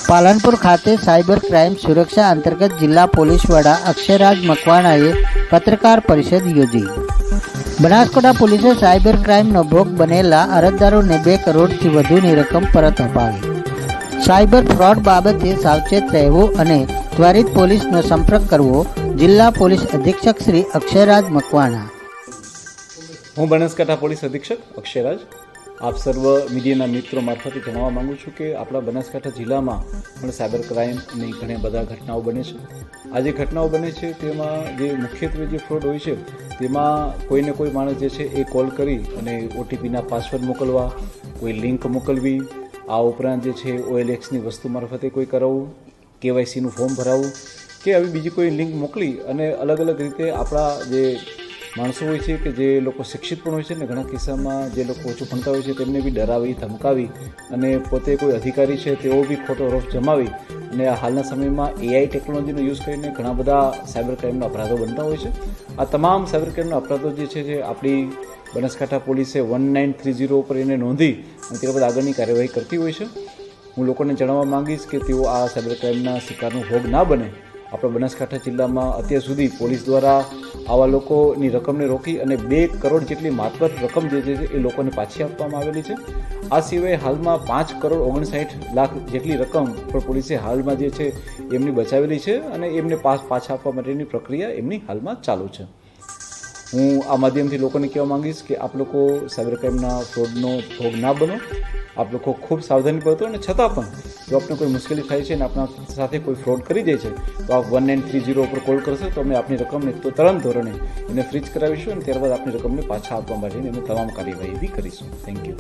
પાલનપુર ખાતે cyber crime સુરક્ષા અંતર્ગત જિલ્લા પોલીસ વડા અક્ષયરાજ મકવાણાએ પત્રકાર પરિષદ યોજી. બનાસકાંઠા પોલીસે સાયબર ક્રાઇમનો ભોગ બનેલા અરજદારોને 2 કરોડથી વધુની રકમ પરત અપાવી. સાયબર ફ્રોડ બાબતે સાવચેત રહેવું અને ત્વરિત પોલીસનો સંપર્ક કરવો. જિલ્લા પોલીસ અધિક્ષક શ્રી અક્ષયરાજ મકવાણા. હું બનાસકાંઠા પોલીસ અધિક્ષક અક્ષયરાજ આપ સર્વ મીડિયાના મિત્રો મારફતે જણાવવા માગું છું કે આપણા બનાસકાંઠા જિલ્લામાં પણ સાયબર ક્રાઇમની ઘણી બધા ઘટનાઓ બને છે. આ જે ઘટનાઓ બને છે તેમાં જે મુખ્યત્વે જે ફ્રોડ હોય છે તેમાં કોઈને કોઈ માણસ જે છે એ કોલ કરી અને ઓટીપીના પાસવર્ડ મોકલવા, કોઈ લિંક મોકલવી, આ ઉપરાંત જે છે OLXની વસ્તુ મારફતે કોઈ કરાવવું, KYCનું ફોર્મ ભરાવવું કે આવી બીજી કોઈ લિંક મોકલી અને અલગ અલગ રીતે આપણા જે માણસો હોય છે કે જે લોકો શિક્ષિત પણ હોય છે ને ઘણા કિસ્સામાં જે લોકો ઓછું ભણતા હોય છે તેમને બી ડરાવી, ધમકાવી અને પોતે કોઈ અધિકારી છે તેઓ બી ખોટો રોષ જમાવી અને હાલના સમયમાં AI ટેકનોલોજીનો યુઝ કરીને ઘણા બધા સાયબર ક્રાઇમના અપરાધો બનતા હોય છે. આ તમામ સાયબર ક્રાઇમના અપરાધો જે છે જે આપણી બનાસકાંઠા પોલીસે 1930 ઉપર એને નોંધી અને ત્યારબાદ આગળની કાર્યવાહી કરતી હોય છે. હું લોકોને જણાવવા માંગીશ કે તેઓ આ સાયબર ક્રાઇમના શિકારનો ભોગ ના બને. આપણા બનાસકાંઠા જિલ્લામાં અત્યાર સુધી પોલીસ દ્વારા આવા લોકોની રકમને રોકી અને 2 કરોડ જેટલી માતબર રકમ જે છે એ લોકોને પાછી આપવામાં આવેલી છે. આ સિવાય હાલમાં 5,59,00,000 જેટલી રકમ પણ પોલીસે હાલમાં જે છે એમની બચાવેલી છે અને એમને પાછા આપવા માટેની પ્રક્રિયા એમની હાલમાં ચાલુ છે. હું આ માધ્યમથી લોકોને કહેવા માંગીશ કે આપ લોકો સાયબર ક્રાઇમના ફ્રોડનો ભોગ ના બનો. આપ લોકો ખૂબ સાવધાની બરતો અને છતાં પણ જો આપને કોઈ મુશ્કેલી થાય છે અને આપણા સાથે કોઈ ફ્રોડ કરી જાય છે તો આપ 1930 ઉપર કોલ કરશો તો અમે આપની રકમને તો તરત ધોરણે એને ફ્રીજ કરાવીશું અને ત્યારબાદ આપની રકમને પાછા આપવા માટેની અમે તમામ કાર્યવાહી બી કરીશું. Thank you.